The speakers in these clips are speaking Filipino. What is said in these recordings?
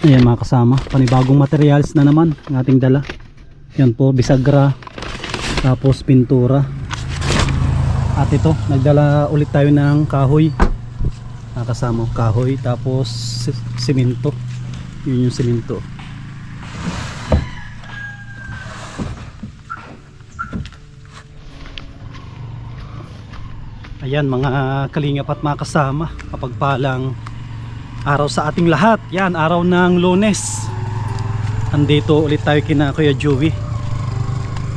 Ayan mga kasama, panibagong materials na naman ang ating dala. Yan po, bisagra, tapos pintura. At ito, nagdala ulit tayo ng kahoy. Mga kasama, kahoy, tapos simento. Yun yung simento. Ayan mga kalingap at mga kasama, kapagpalang araw sa ating lahat. Yan, araw ng Lunes. Andito ulit tayo kina Kuya Joey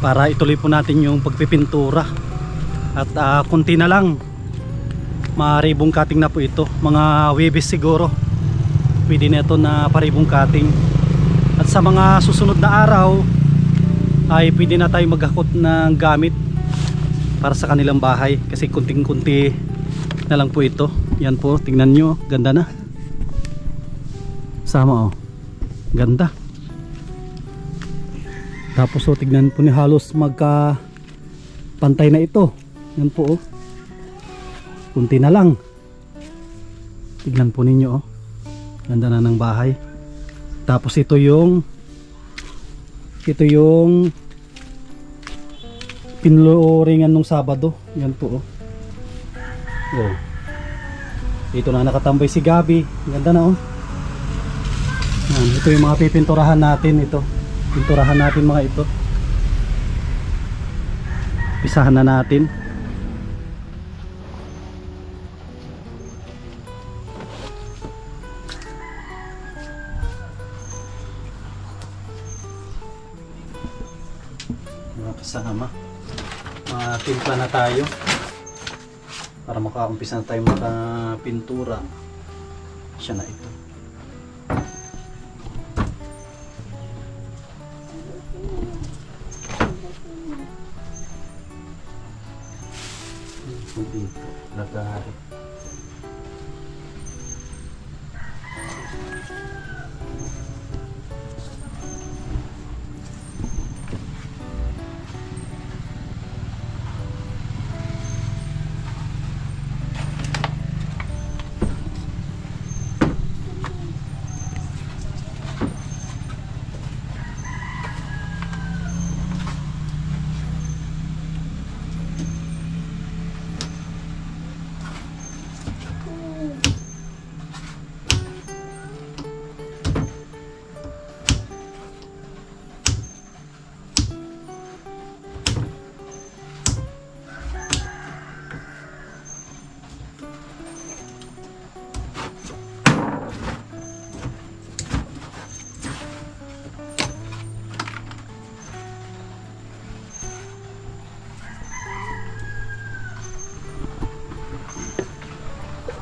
para ituloy po natin yung pagpipintura. At kunti na lang, maribong cutting na po ito. Mga Webes siguro pwede na ito na paribong cutting. At sa mga susunod na araw ay pwede na tayo maghakot ng gamit para sa kanilang bahay, kasi kunting-kunti na lang po ito. Yan po, tingnan nyo, ganda na. Sama oh, ganda. Tapos oh, tignan po ni halos magka pantay na ito. Yan po oh, kunti na lang. Tignan po ninyo oh, ganda na ng bahay. Tapos ito yung pinloringan nung Sabado. Yan po oh. Oh. Dito na nakatambay si Gabi. Ganda na oh. Yan, ito yung mga pipinturahan natin ito. Pinturahan natin mga ito. Pisahan na natin. Mga kasama, timpla na tayo para makaumpisa na tayo makapintura. Siya na ito. Dito, lagari.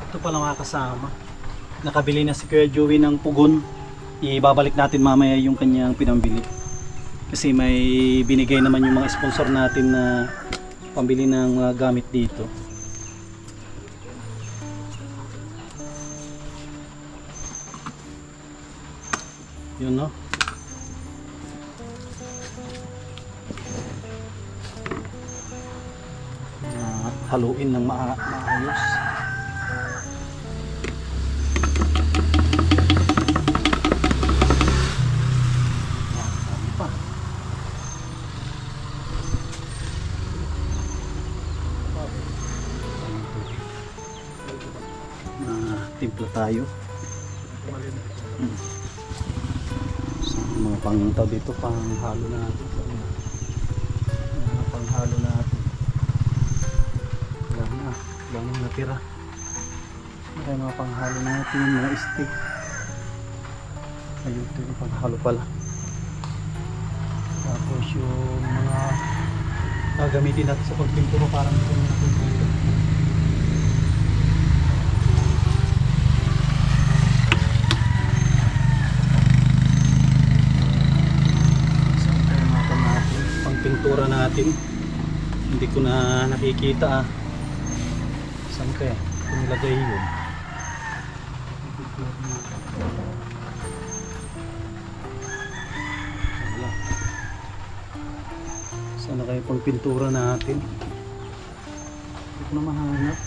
Ito pala mga kasama, nakabili na si Kuya Joey ng pugon. Ibabalik natin mamaya yung kanyang pinambili, kasi may binigay naman yung mga sponsor natin na pambili ng gamit dito. Yun no. Haluin ng maayos. Timpla tayo. So, mga pangtaw dito, panghalo natin. Mga panghalo natin. Wala na natira. May mga panghalo natin, mga stick. Ayun, ito yung panghalo pala. Tapos yung mga gagamitin natin sa pagpintura, parang ito natin dito. Pintura natin, hindi ko na nakikita saan kaya kung nilagay yun. Saan na kaya pang pintura natin, hindi ko na mahanap.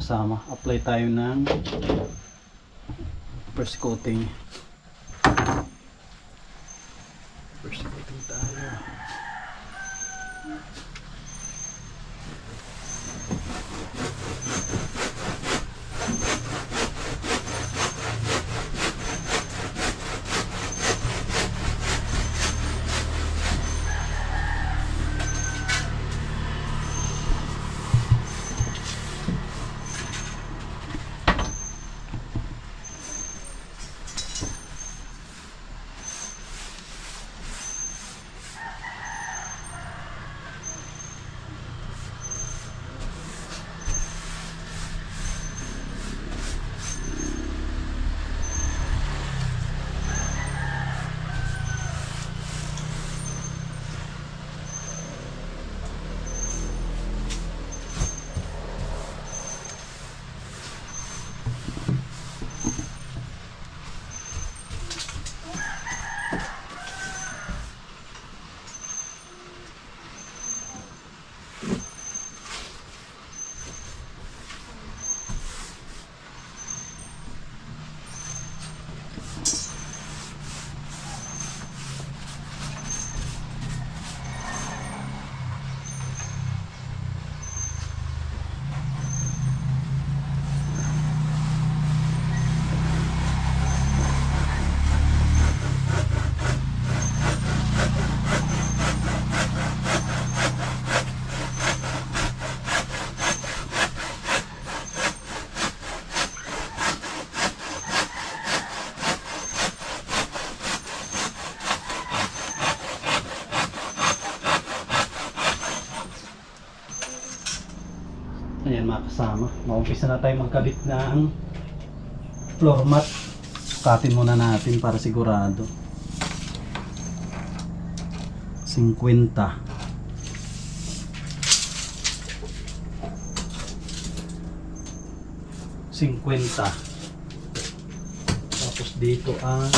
kasama, apply tayo ng first coating. First coating tayo. Ayan mga kasama, maumpisa na tayo magkabit ng floor mat. Sukatin muna natin para sigurado. 50. 50. Tapos dito ang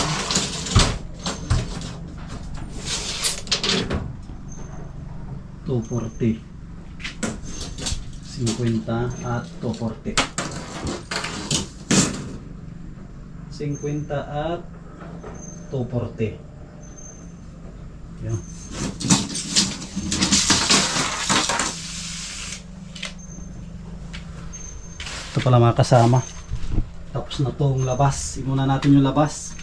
240. 50 at 240. 50 at 240. Yan. Ito pala mga kasama. Tapos na tong labas. Imuna natin yung labas.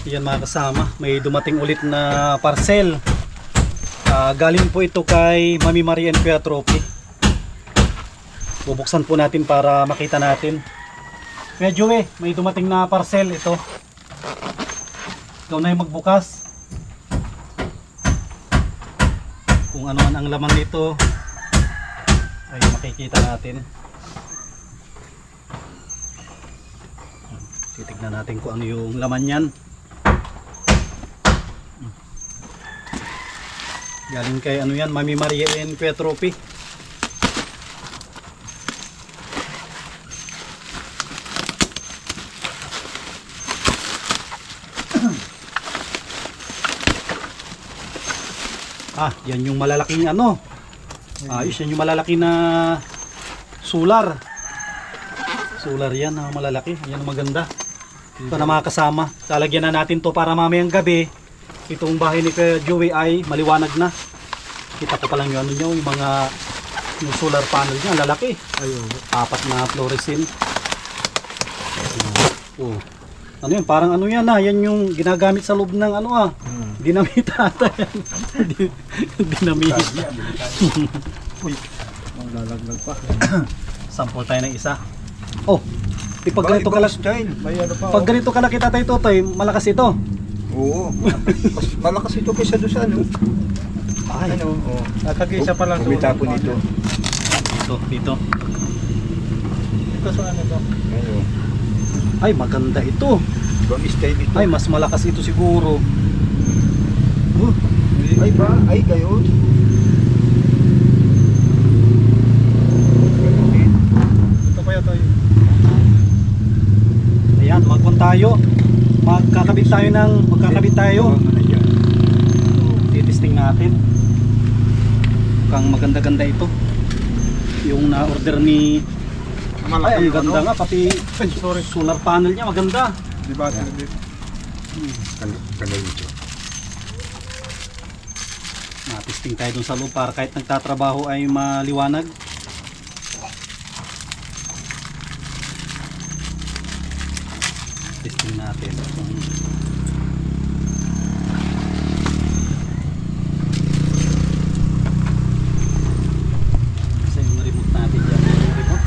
Yan mga kasama, may dumating ulit na parcel. Galing po ito kay Mami Maria and Kuya Trophy. Bubuksan po natin para makita natin. Kuya Joey, may dumating na parcel ito. Ikaw na yung magbukas. Kung ano man ang laman nito ay makikita natin. Titignan natin kung ano yung laman yan. Galing kay ano yan, Mami Maria and Kuya Trophy. Yan yung malalaking ano. Ayos, yan yung malalaki na solar. Solar yan, malalaki. Yan ang maganda. Ito na mga kasama. Talagyan na natin to para mamayang gabi itong bahay ni Kuya Joey ay maliwanag na. Kita ko pa lang yung ano nyo, yung mga yung solar panel niya, lalaki. Ayun, 4 na fluorescent. Oh. Ano yun, parang ano yan yan yung ginagamit sa loob ng ano dinamita ata yan. Dinamita. Uy, maglalaglag pa. Sample tayo ng isa. Oh, pag ganito kalaki, pag ganito kalaki Tatay Totoy, malakas ito. Oo, mas malakas ito kaysa doon sa ano. Ay, Ano, Nakag-isa pa lang kumita po dito. Dito. Ito sa ano to? Ano, Ay, maganda ito. ibang style ito. Ay, mas malakas ito siguro. Ay ba? Ay, gayon. Ito kaya tayo. Ayan, magkon tayo. Magkakabit tayo. Titisting natin. Mukhang maganda-ganda ito. Yung na-order ni ay, ang ganda nga, pati solar panel niya, maganda. Di ba? Dito. Kanal ito. Testing tayo dun sa loob para kahit nagtatrabaho ay maliwanag. Testing natin. Kasi yung remote natin dyan. Yung remote.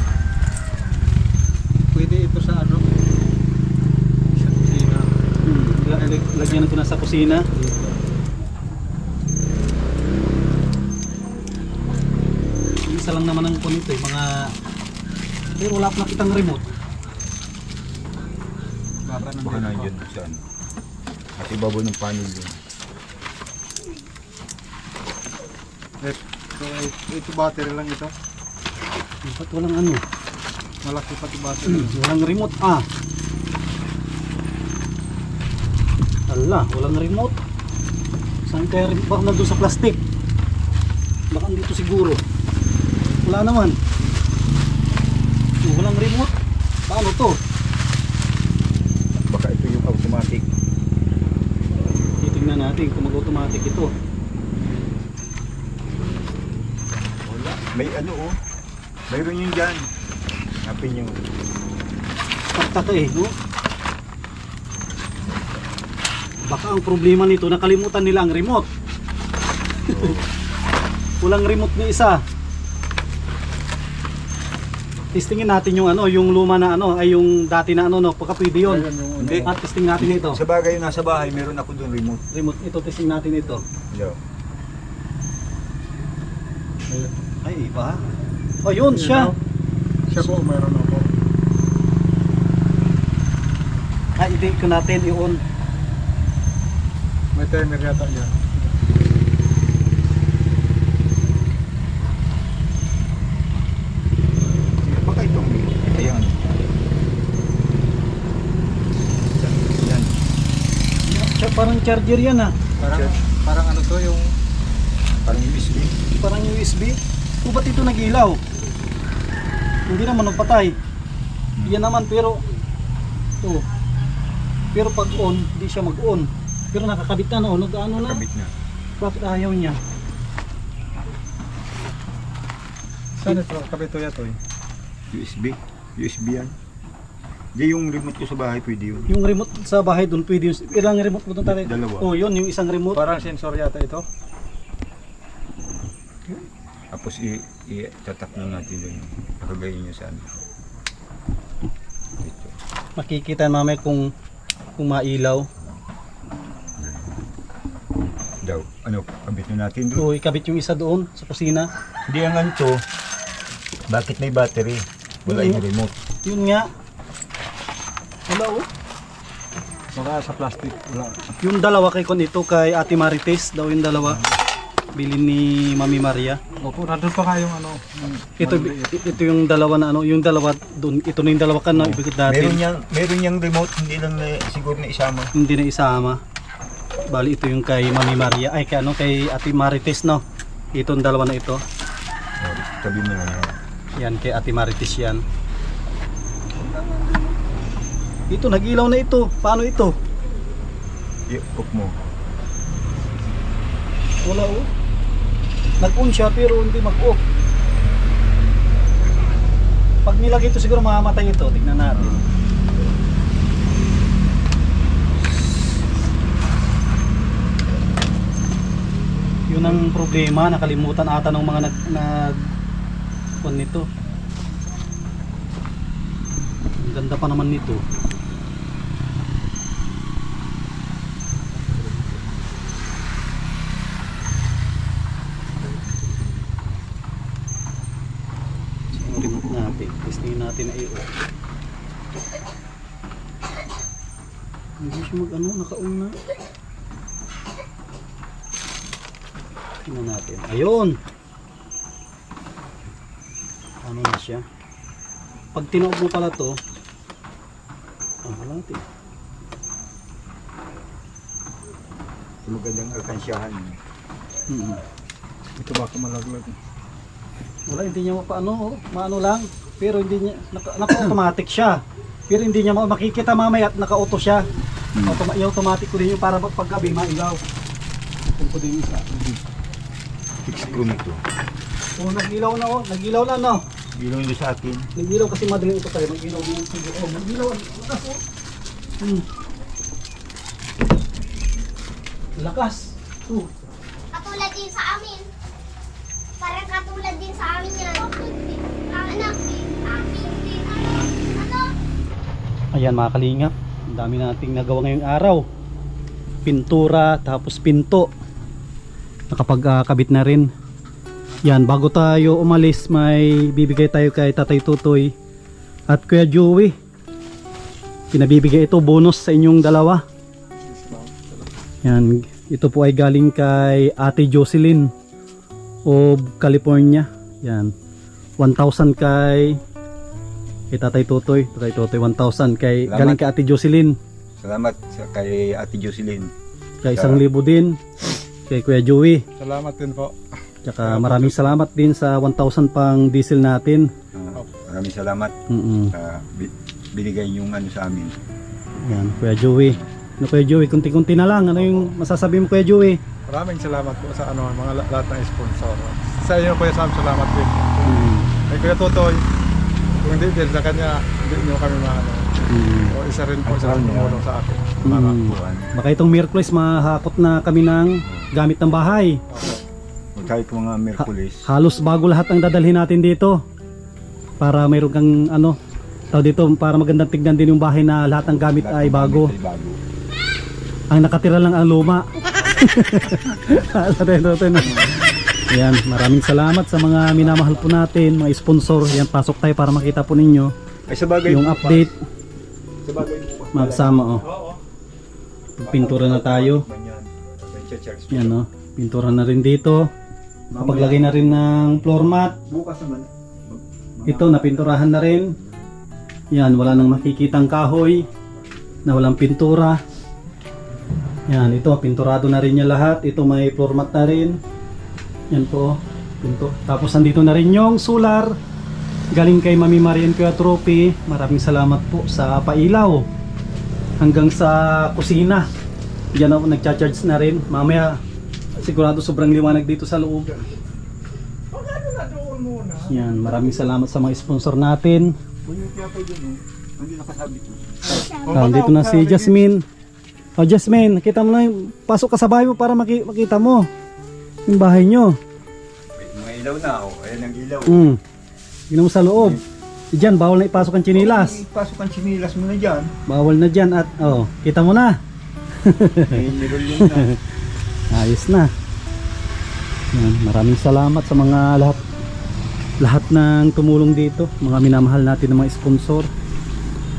Pwede ito sa ano? Sa kusina. Lagyan ito na sa kusina. Isa lang naman ang punito mga pero wala akong nakitang remote. Baka na yun sa ano. At ibabaw ng panel yun. Ito battery lang ito. Ba't walang ano? Malaki pati battery. Walang remote Ala, walang remote. Saan kaya remote? Baka nandun sa plastic. Baka dito siguro. Wala naman. Walang remote. Paano to? Baka ito yung automatic. Titingnan natin kung mag-automatic ito. Wala. May ano mayroon yun dyan. Hanapin yung Pagtaka no? Baka ang problema nito, nakalimutan nila ang remote. Walang remote ni isa. Testingin natin yung ano, yung luma na ano, ay yung dati na ano, baka pwede yun. Hindi. At testing natin ito. Sa bagay nasa bahay, meron ako doon remote. Remote, ito testing natin ito. Yo. Ay, iba. Oh, yun siya. Siya po, mayroon ako. Ay, hindi ko natin i-on. May timer yata yan. Baka itong ayan. Yan. Parang charger yan Parang ano to yung Parang USB. Parang USB. O ba't ito nag-ilaw? Hindi naman nagpatay. Yan naman pero pero pag on, hindi siya mag-on. Pero nakakabit na nag-ano na. Kabit na. Bakit ayaw niya? saan ito? Kabito yan to eh. USB. USB yan. Di yung remote ko sa bahay, pwede yun. Yung remote sa bahay doon, pwede yung... Ilang remote mo doon tayo? Dalawa. Oh, yun, yung isang remote. Parang sensor yata ito. Tapos itatak na natin doon. Nakagayin nyo sa ano. Dito. Makikita mamaya kung mailaw. Daw. Ano, kabit na natin doon. O, ikabit yung isa doon sa kusina. Hindi ang ganito. Bakit may battery? Wala yung remote. Yun nga. Wala oh. Baka sa plastic. Wala. Yung dalawa kay kon ito kay Ate Marites daw yung dalawa. Bilin ni Mami Maria. Opo, nandun pa kayong ano. Ito yung dalawa na ano, yung dalawa doon, ito na yung dalawa kan na ibigit natin. Meron niyang remote, hindi lang siguro na isama. Hindi na isama. Bali ito yung kay Mami Maria, ay kay ano kay Ate Marites no. Itong dalawa na ito. Oh, tabi mo na. Yan kay Ate Marites yan. Ito nag-ilaw na ito. Paano ito? I-off mo. Wala oh. Nag-on siya pero hindi mag-off. Pag nilagay ito siguro mamamatay ito. Tignan natin. Yun ang problema. Nakalimutan ata ng mga nag nito. Ang ganda pa naman nito. Remote natin, testingin natin na iyo. Hindi siya mag ano, naka-on na. Tingnan natin. Ayun! Ano na siya? Pag tinaob mo pala to, wala natin. Magandang alkansyahan. Ito baka malaglag. Wala, hindi niya mapaano, maano lang. Pero hindi niya, naka-automatic siya. Pero hindi niya makikita mamaya at naka-auto siya. Automatic ko din yung para pag gabi mailaw. Ito ko din isa. Fix chrome ito. Oh, nag-ilaw na oh, nag-ilaw na no. Ilaw nyo sa akin. Nag-ilaw kasi madaling ito tayo, mag-ilaw din yung sige. Oh, mag-ilaw. Lakas oh. Lakas. Katulad din sa amin. Parang katulad din sa amin yan. Anak, akin din. Ano? Ayan mga kalingap, ang dami nating nagawa ngayong araw. Pintura, tapos pinto. Nakapagkabit na rin. Yan, bago tayo umalis, may bibigay tayo kay Tatay Tutoy at Kuya Joey. Pinabibigay ito, bonus sa inyong dalawa. Yan, ito po ay galing kay Ate Jocelyn of California. Yan, 1,000 kay Tatay Tutoy. Tatay Tutoy 1,000 kay Salamat. galing kay Ate Jocelyn. Salamat kay Ate Jocelyn. Kay 1,000 din kay Kuya Joey. Salamat din po. Tsaka maraming salamat din sa 1,000 pang diesel natin. Maraming salamat sa binigay yung ano sa amin. Yan, Kuya Joey. Ano Kuya Joey, kunti-kunti na lang. Ano yung masasabi mo Kuya Joey? Maraming salamat po sa ano, mga lahat ng sponsor. Sa inyo Kuya Sam, salamat din. Kay Kuya Totoy, kung hindi din sa kanya, hindi nyo kami maano. O isa rin po sa tumulong sa akin. Baka itong Miyerkules mahakot na kami ng gamit ng bahay. Kahit mga Merkulis. Halos bago lahat ang dadalhin natin dito. Para mayroon kang ano, tao dito para magandang tignan din yung bahay na lahat ng gamit ay bago. Ang nakatira lang ang luma. Ayan, maraming salamat sa mga minamahal po natin, mga sponsor. Ayan, pasok tayo para makita po ninyo Ay, sa bagay yung update. Sa bagay Mga kasama oh. Pintura na tayo. Yan oh, pintura na rin dito. Kapaglagay na rin ng floor mat. Bukas naman. Ito napinturahan na rin. Yan, wala nang makikitang kahoy na walang pintura. Yan, ito pinturado na rin niya lahat. Ito may floor mat na rin. Yan po, pinto. Tapos andito na rin yung solar galing kay Mami Marian Kuya Trophy. Maraming salamat po sa pailaw hanggang sa kusina. Diyan ako nagcha-charge na rin. Mamaya sigurado sobrang liwanag dito sa loob. Yan, maraming salamat sa mga sponsor natin. Hindi nakasabit mo. Dito na si Jasmine. Oh, Jasmine, kita mo na yung pasok ka sa bahay mo para makita mo yung bahay nyo. May mga ilaw na, oh. Ayan ang ilaw. Tingnan mo sa loob. Diyan, bawal na ipasok ang chinilas. Pasok ang sinilas mo na dyan. Bawal na dyan at, oh, kita mo na. May nirol yun na. Ayos na. Yan, maraming salamat sa mga lahat ng tumulong dito, mga minamahal natin ng mga sponsor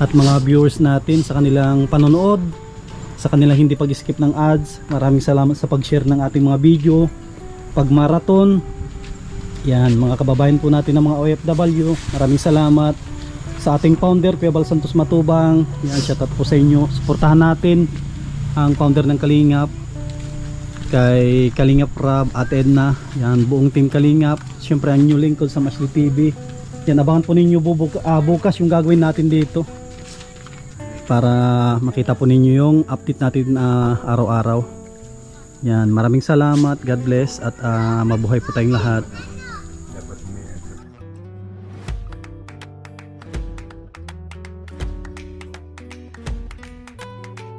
at mga viewers natin sa kanilang panonood, sa kanilang hindi pag-skip ng ads. Maraming salamat sa pag-share ng ating mga video, pag-marathon. Yan, mga kababayan po natin ng mga OFW, maraming salamat sa ating founder, Kuya Bal Santos Matubang. Yan, shout out po sa inyo. Suportahan natin ang founder ng Kalingap, kay Kalingap Rab at Edna. Yan, buong team Kalingap. Siyempre ang new lingkod sa Masli TV. Yan, abangan po ninyo bukas yung gagawin natin dito para makita po ninyo yung update natin araw-araw. Yan, maraming salamat. God bless at mabuhay po tayong lahat.